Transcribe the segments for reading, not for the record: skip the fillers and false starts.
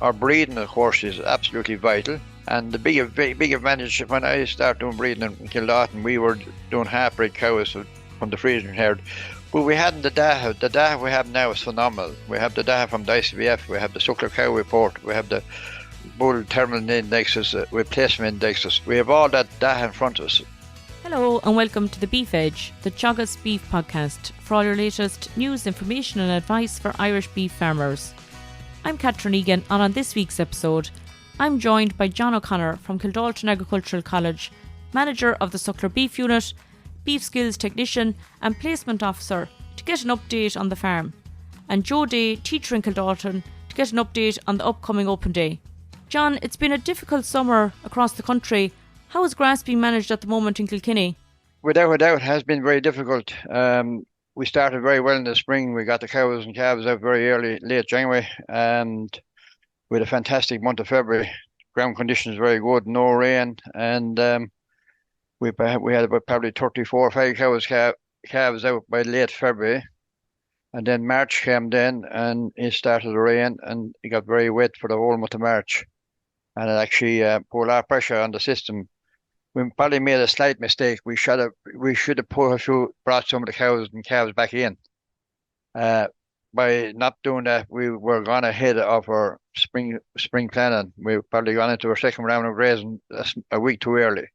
our breeding, of course, is absolutely vital. And the big advantage, when I started doing breeding in Kildaton, we were doing half-bred cows from the Frisian herd. But we hadn't the data. The data we have now is phenomenal. We have the data from the ICVF, we have the suckler cow report, we have the bull terminal indexes, replacement indexes. We have all that data in front of us. Hello and welcome to the Beef Edge, the Teagasc Beef Podcast, for all your latest news, information and advice for Irish beef farmers. I'm Catherine Egan, and on this week's episode, I'm joined by John O'Connor from Kildalton Agricultural College, manager of the Suckler Beef Unit, beef skills technician and placement officer, to get an update on the farm, and Joe Day, teacher in Kildalton, to get an update on the upcoming open day. John, it's been a difficult summer across the country. How is grass being managed at the moment in Kilkenny? Without a doubt, it has been very difficult. We started very well in the spring. We got the cows and calves out very early, late January, and we had a fantastic month of February. Ground conditions very good, no rain, and we had about probably 34 or 5 calves out by late February. And then March came then, and it started to rain, and it got very wet for the whole month of March. And it actually put a lot of pressure on the system. We probably made a slight mistake. We should have brought some of the cows and calves back in. By not doing that, we were gone ahead of our spring planning. We probably gone into our second round of grazing a week too early.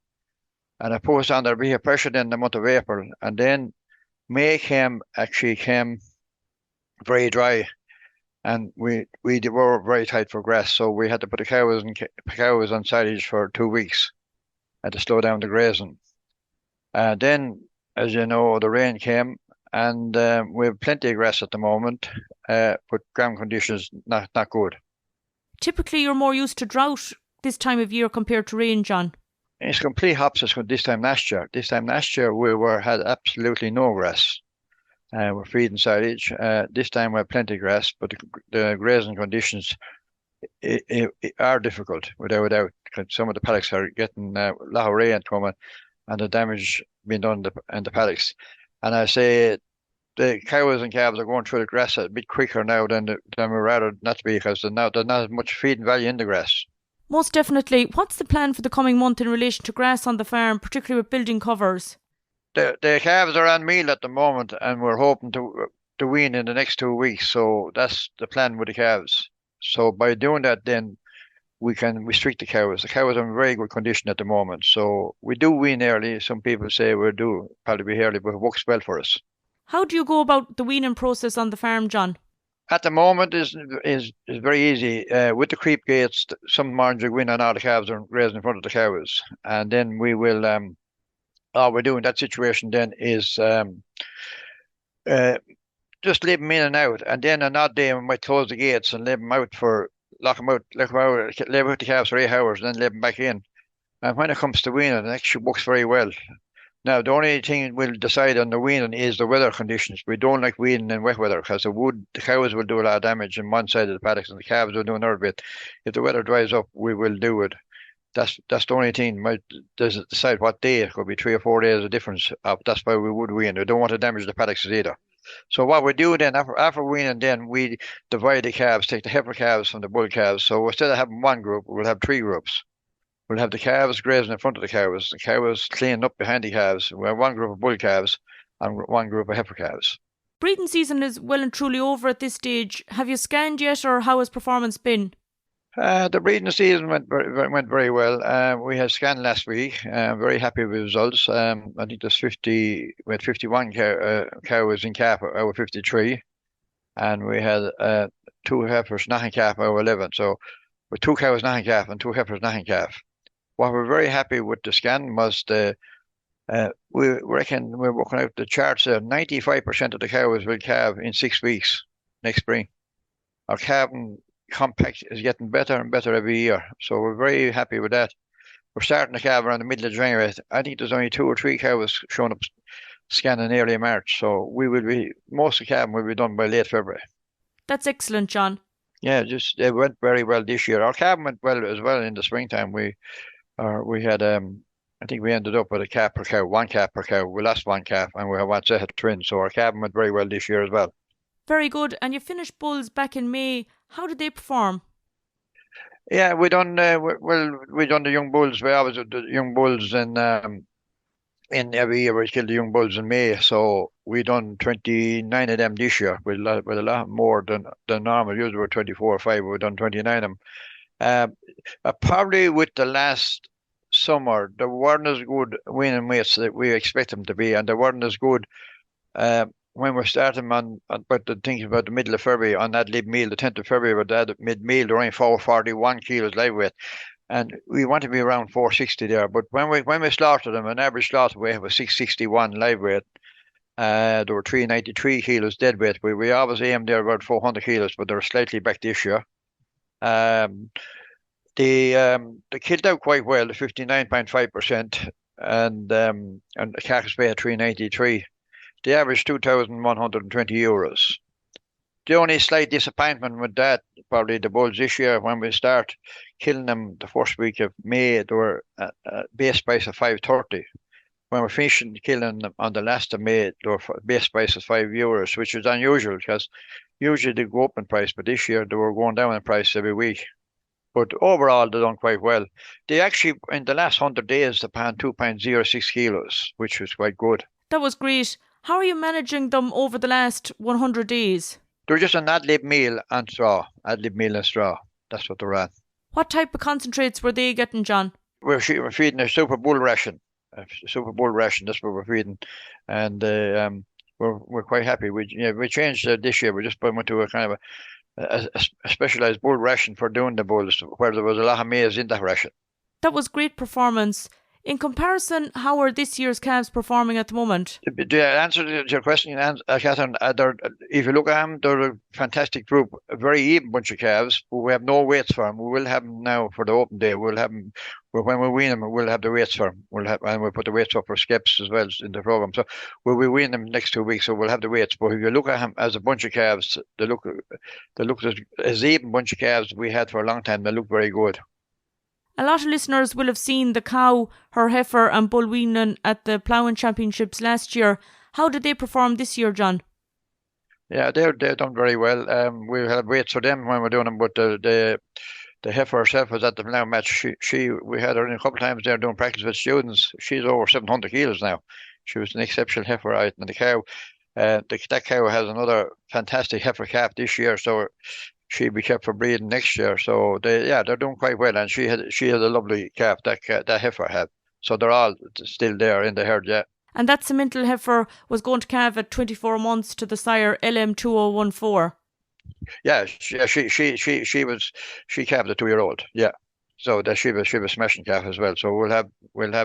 And I put us under a pressure then in the month of April. And then May came very dry. And we were very tight for grass. So we had to put the cows on silage for 2 weeks. And to slow down the grazing. Then, as you know, the rain came, and we have plenty of grass at the moment, but ground conditions not good. Typically, you're more used to drought this time of year compared to rain, John. It's complete opposite from this time last year. This time last year, we had absolutely no grass. We're feeding silage. This time we have plenty of grass, but the grazing conditions are difficult, without a doubt. Some of the paddocks are getting a lot of rain coming, and the damage being done in the paddocks. And I say the cows and calves are going through the grass a bit quicker now than we'd rather not to be, because there's not as much feeding value in the grass. Most definitely. What's the plan for the coming month in relation to grass on the farm, particularly with building covers? The calves are on meal at the moment, and we're hoping to wean in the next 2 weeks. So that's the plan with the calves. So by doing that, then we can restrict the cows. The cows are in very good condition at the moment. So we do wean early. Some people say we do probably be early, but it works well for us. How do you go about the weaning process on the farm, John? At the moment is very easy. With the creep gates, some mornings we wean on all the calves and grazing in front of the cows. And then we will, all we do in that situation then is just leave them in and out. And then an odd day we might close the gates and leave them out lock them out the calves for 8 hours, and then leave them back in. And when it comes to weaning, it actually works very well. Now, the only thing we'll decide on the weaning is the weather conditions. We don't like weaning in wet weather, because the cows will do a lot of damage on one side of the paddocks, and the calves will do another bit. If the weather dries up, we will do it. That's the only thing. Might decide what day. It could be 3 or 4 days of difference. That's why we would wean. We don't want to damage the paddocks either. So what we do then, after weaning, then we divide the calves, take the heifer calves from the bull calves. So instead of having one group, we'll have 3 groups. We'll have the calves grazing in front of the cows cleaning up behind the calves. We'll have one group of bull calves and one group of heifer calves. Breeding season is well and truly over at this stage. Have you scanned yet, or how has performance been? The breeding season went very well. We had scanned last week. Very happy with the results. I think we had 51 cows in calf out of 53, and we had 2 heifers not in calf out of 11. So with 2 cows not in calf and 2 heifers not in calf. What we're very happy with the scan was we reckon we're working out the charts there. 95% of the cows will calve in 6 weeks next spring. Our calving compact is getting better and better every year, so we're very happy with that. We're starting to calve around the middle of January. I think there's only 2 or 3 cows showing up scanning early March, so most of the calving will be done by late February. That's excellent, John. Yeah, it went very well this year. Our calving went well as well in the springtime. We had I think we ended up with a calf per cow, 1 calf per cow. We lost 1 calf, and we had 1 set of twins, so our calving went very well this year as well. Very good. And you finished bulls back in May. How did they perform? Yeah, we done the young bulls. We always do the young bulls in every year. We kill the young bulls in May, so we done 29 of them this year. With a lot more than normal. Usually we're 24 or 5. We've done 29 of them. Probably with the last summer, they weren't as good winning weights that we expect them to be, and they weren't as good when we're starting but the thing about the middle of February on that live meal, the 10th of February, with that mid meal, they're only 441 kilos live weight, and we want to be around 460 there. But when we slaughtered them, an average slaughter weight was 661 live weight. There were 393 kilos dead weight. We always aim there about 400 kilos, but they're slightly back this year. Um, they killed out quite well, 59.5%, and the carcass weight at 393. They averaged €2,120. The only slight disappointment with that, probably the bulls this year, when we start killing them the first week of May, they were a base price of 530. When we're finishing killing them on the last of May, their base price is €5, which is unusual because usually they go up in price, but this year they were going down in price every week. But overall, they've done quite well. They actually, in the last 100 days, they panned 2.06 kilos, which was quite good. That was great. How are you managing them over the last 100 days? They're just an ad-lib meal and straw. Ad-lib meal and straw. That's what they're at. What type of concentrates were they getting, John? We're feeding a super bull ration. A super bull ration, that's what we're feeding. And we're quite happy. We changed this year. We just went to a kind of a specialized bull ration for doing the bulls, where there was a lot of maize in that ration. That was great performance. In comparison, how are this year's calves performing at the moment? The answer to your question, Catherine, if you look at them, they're a fantastic group, a very even bunch of calves, but we have no weights for them. We will have them now for the open day. We'll have them, when we wean them, we'll have the weights for them. And we'll put the weights up for skeps as well in the program. So we'll be weaning them next 2 weeks, so we'll have the weights. But if you look at them as a bunch of calves, they look as even bunch of calves we had for a long time. They look very good. A lot of listeners will have seen the cow, her heifer and bull weaning at the ploughing championships last year. How did they perform this year, John? Yeah, they're done very well. We had weights for them when we're doing them, but the heifer herself was at the plough match. We had her in a couple of times there doing practice with students. She's over 700 kilos now. She was an exceptional heifer, right? And the cow, that cow has another fantastic heifer calf this year, so she'll be kept for breeding next year. So they're doing quite well, and she had a lovely calf that heifer had. So they're all still there in the herd, yeah. And that Simmental heifer was going to calve at 24 months to the sire LM2014. Yeah, she calved a 2-year-old, yeah. So that she was smashing calf as well. So we'll have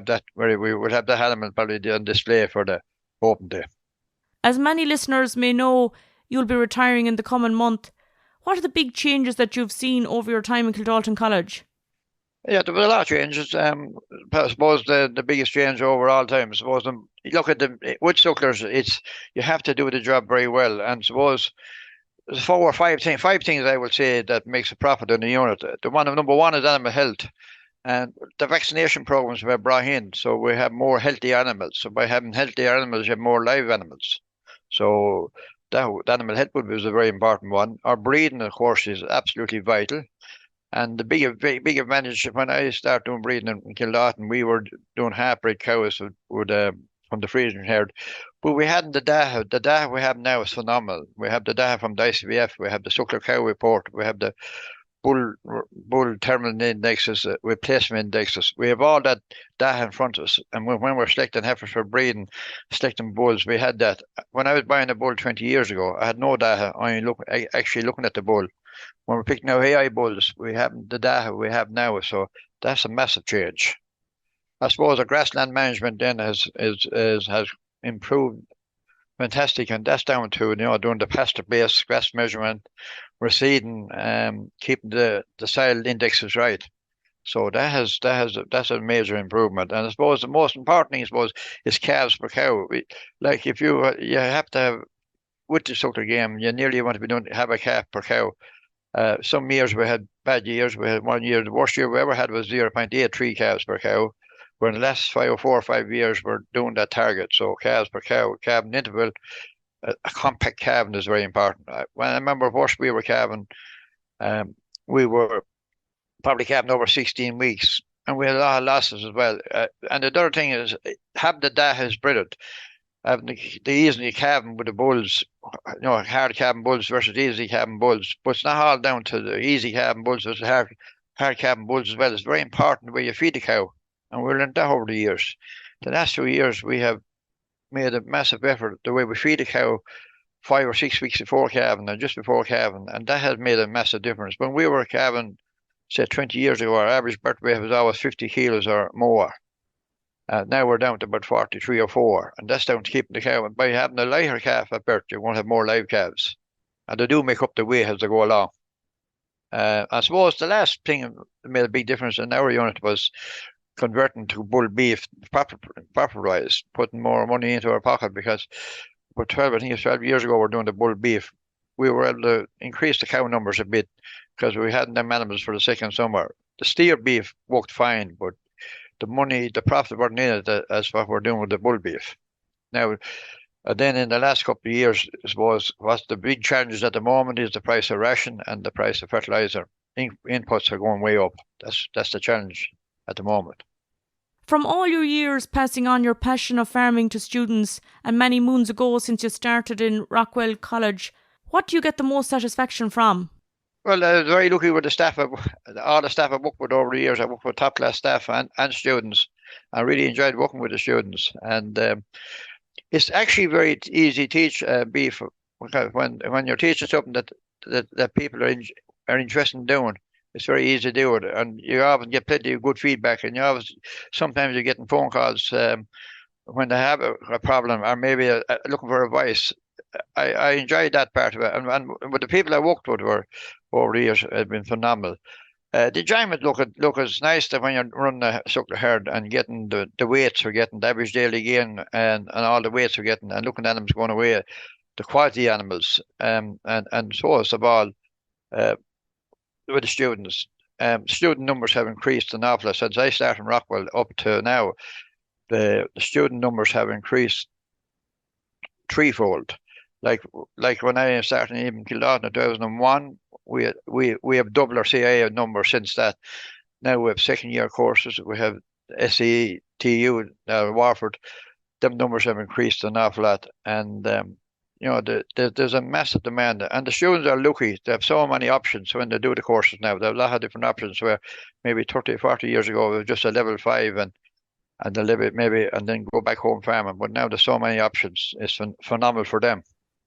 that we will have that animal probably on display for the open day. As many listeners may know, you'll be retiring in the coming month. What are the big changes that you've seen over your time in Kildalton College? Yeah, there was a lot of changes. I suppose the biggest change over all time, I suppose, look at the wood sucklers, you have to do the job very well. And suppose there's 4 or 5 things I will say that makes a profit in the unit. Number one is animal health. And the vaccination programs were brought in, so we have more healthy animals. So by having healthy animals, you have more live animals. So that animal health was a very important one. Our breeding, of course, is absolutely vital. And the big advantage when I started doing breeding in Kildaton, we were doing half-bred cows from the Frisian herd, but we hadn't the data. The data we have now is phenomenal. We have the data from the ICVF, we have the suckler cow report, we have the bull terminal indexes, replacement indexes. We have all that data in front of us. And when we're selecting heifers for breeding, selecting bulls, we had that. When I was buying a bull 20 years ago, I had no data. Actually looking at the bull. When we're picking out AI bulls, we have the data we have now. So that's a massive change. I suppose our grassland management then has improved fantastic, and that's down to doing the pasture-based grass measurement, reseeding, keeping the soil indexes right. So that's a major improvement. And I suppose the most important thing is calves per cow. Like if you have to have with the suckler game, you nearly want to have a calf per cow. Some years we had bad years. We had 1 year, the worst year we ever had was 0.83 calves per cow. Where in the last 4 or 5 years, we're doing that target. So calves per cow, calving interval, a compact calving is very important. When I remember worst we were calving, we were probably calving over 16 weeks. And we had a lot of losses as well. And the other thing is, having the data has bred it. Having the easy calving with the bulls, hard calving bulls versus easy calving bulls. But it's not all down to the easy calving bulls, it's hard calving bulls as well. It's very important the way you feed the cow. And we learned that over the years. The last few years, we have made a massive effort the way we feed the cow 5 or 6 weeks before calving and just before calving. And that has made a massive difference. When we were calving, say 20 years ago, our average birth weight was always 50 kilos or more. Now we're down to about 43 or 4, and that's down to keeping the cow. And by having a lighter calf at birth, you won't have more live calves. And they do make up the weight as they go along. I suppose the last thing that made a big difference in our unit was converting to bull beef proper wise, putting more money into our pocket because for 12, I think it's 12 years ago, we're doing the bull beef. We were able to increase the cow numbers a bit because we hadn't them animals for the second summer. The steer beef worked fine, but the profit weren't in it as what we're doing with the bull beef. Now, then in the last couple of years, I suppose, what's the big challenges at the moment is the price of ration and the price of fertilizer. Inputs are going way up. That's the challenge at the moment. From all your years passing on your passion of farming to students and many moons ago since you started in Rockwell College, what do you get the most satisfaction from? Well, I was very lucky with all the staff I worked with over the years. I worked with top class staff and students. I really enjoyed working with the students. And it's actually very easy to teach beef when you're teaching something that people are interested in doing. It's very easy to do it, and you often get plenty of good feedback. And sometimes you're getting phone calls when they have a problem or maybe looking for advice. I enjoyed that part of it, and with the people I worked with were over the years have been phenomenal. The enjoyment look is nice that when you're running a suckler herd and getting the weights we're getting, the average daily gain and all the weights we're getting, and looking at animals going away, the quality animals, and so it's about with the students. Student numbers have increased an awful lot since I started in Rockwell up to now. The student numbers have increased threefold. Like when I started in Kildaton in 2001, we have doubled our CIA number since that. Now we have second year courses. We have SETU Warford. Them numbers have increased an awful lot, and there's a massive demand, and the students are lucky. They have so many options when they do the courses now. They have a lot of different options where maybe 30, 40 years ago it was just a level 5 and they live it maybe and then go back home farming. But now there's so many options. It's phenomenal for them.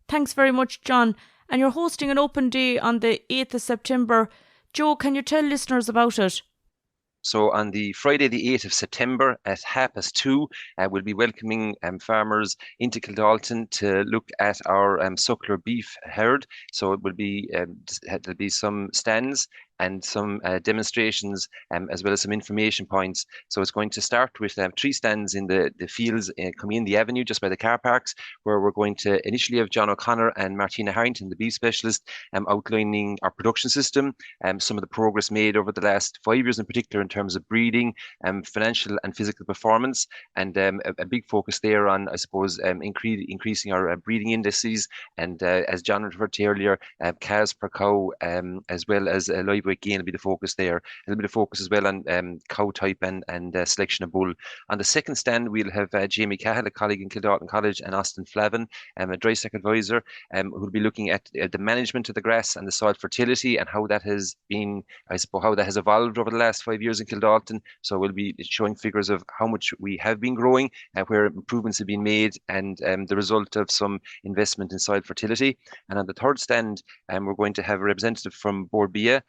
Thanks very much, John. And you're hosting an open day on the 8th of September. Joe, can you tell listeners about it? So on the Friday, the 8th of September at 2:30, we'll be welcoming farmers into Kildalton to look at our suckler beef herd. So it will be there'll be some stands and some demonstrations as well as some information points. So it's going to start with 3 stands in the fields coming in the avenue just by the car parks, where we're going to initially have John O'Connor and Martina Harrington, the beef specialist, outlining our production system, some of the progress made over the last 5 years in particular in terms of breeding, financial and physical performance, and a big focus there on, I suppose, increasing our breeding indices, and as John referred to earlier, calves per cow, as well as live weight gain will be the focus there. A little bit of focus as well on cow type and selection of bull. On the second stand, we'll have Jamie Cahill, a colleague in Kildalton College, and Austin Flavin, a dry stack advisor, who will be looking at the management of the grass and the soil fertility and how that has been, I suppose, how that has evolved over the last 5 years in Kildalton. So we'll be showing figures of how much we have been growing, where improvements have been made, and the result of some investment in soil fertility. And on the third stand, we're going to have a representative from Bord Bia,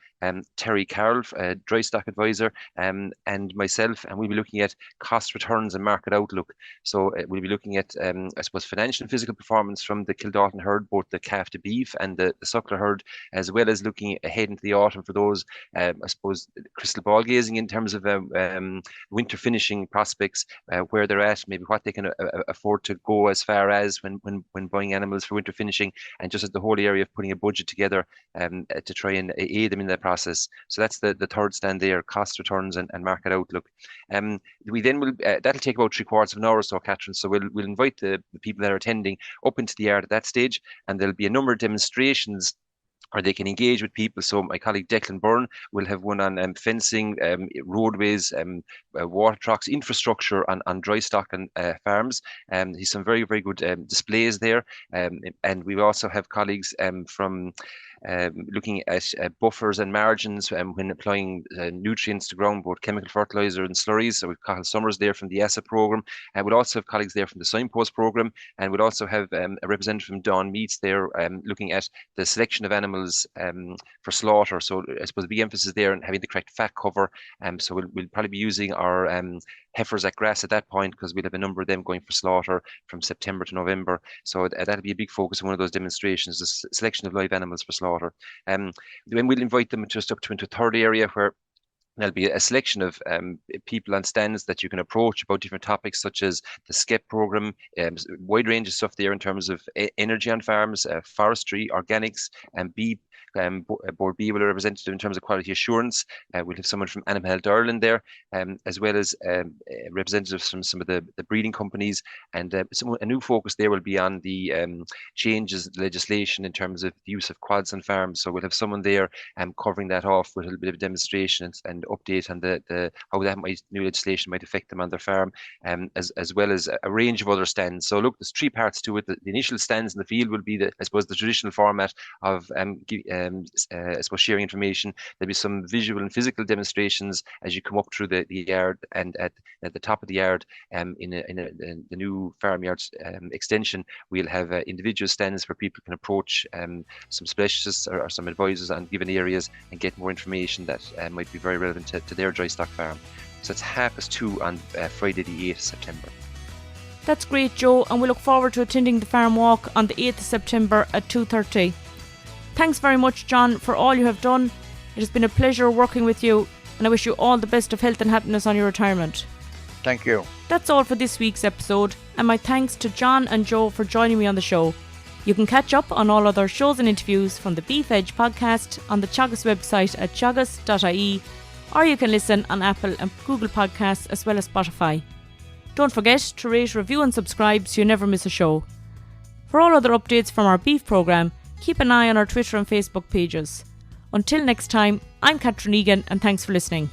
Terry Carroll, dry stock advisor, and myself, and we'll be looking at cost returns and market outlook. So we'll be looking at, I suppose, financial and physical performance from the Kildalton herd, both the calf to beef and the suckler herd, as well as looking ahead into the autumn for those, I suppose, crystal ball gazing in terms of winter finishing prospects, where they're at, maybe what they can afford to go as far as when buying animals for winter finishing, and just at the whole area of putting a budget together to try and aid them in that process. So that's the third stand there, cost returns and market outlook. We then will that'll take about 3/4 of an hour or so, Catherine. So we'll invite the people that are attending up into the yard at that stage, and there'll be a number of demonstrations or they can engage with people. So my colleague Declan Byrne will have one on fencing, roadways, water trucks, infrastructure on dry stock and farms. He's some very, very good displays there. And we also have colleagues from looking at buffers and margins when applying nutrients to ground, both chemical fertilizer and slurries. So we've Cathal Summers there from the ESSA programme. And we'll also have colleagues there from the Signpost programme. And we'll also have a representative from Dawn Meats there looking at the selection of animals for slaughter. So I suppose the big emphasis there on having the correct fat cover. So we'll probably be using our heifers at grass at that point, because we'll have a number of them going for slaughter from September to November. So that'll be a big focus of one of those demonstrations, the selection of live animals for slaughter. Then we'll invite them just up to into a third area where there'll be a selection of people on stands that you can approach about different topics, such as the SCEP program, wide range of stuff there in terms of energy on farms, forestry, organics, and bee. Board B will be represented in terms of quality assurance. We'll have someone from Animal Health Ireland there, as well as representatives from some of the breeding companies. And a new focus there will be on the changes in legislation in terms of the use of quads on farms. So we'll have someone there covering that off with a little bit of a demonstration and update on the how that new legislation might affect them on their farm, as well as a range of other stands. So look, there's three parts to it. The initial stands in the field will be I suppose the traditional format of I suppose sharing information. There'll be some visual and physical demonstrations as you come up through the yard, and at the top of the yard, in the new farmyard extension, we'll have individual stands where people can approach some specialists or some advisors on given areas and get more information that might be very relevant to their dry stock farm. So it's 2:30 on Friday the 8th of September. That's great, Joe, and we look forward to attending the farm walk on the 8th of September at 2:30. Thanks very much, John, for all you have done. It has been a pleasure working with you, and I wish you all the best of health and happiness on your retirement. Thank you. That's all for this week's episode, and my thanks to John and Joe for joining me on the show. You can catch up on all other shows and interviews from the Beef Edge podcast on the Teagasc website at teagasc.ie, or you can listen on Apple and Google Podcasts as well as Spotify. Don't forget to rate, review and subscribe so you never miss a show. For all other updates from our beef programme, keep an eye on our Twitter and Facebook pages. Until next time, I'm Catherine Egan, and thanks for listening.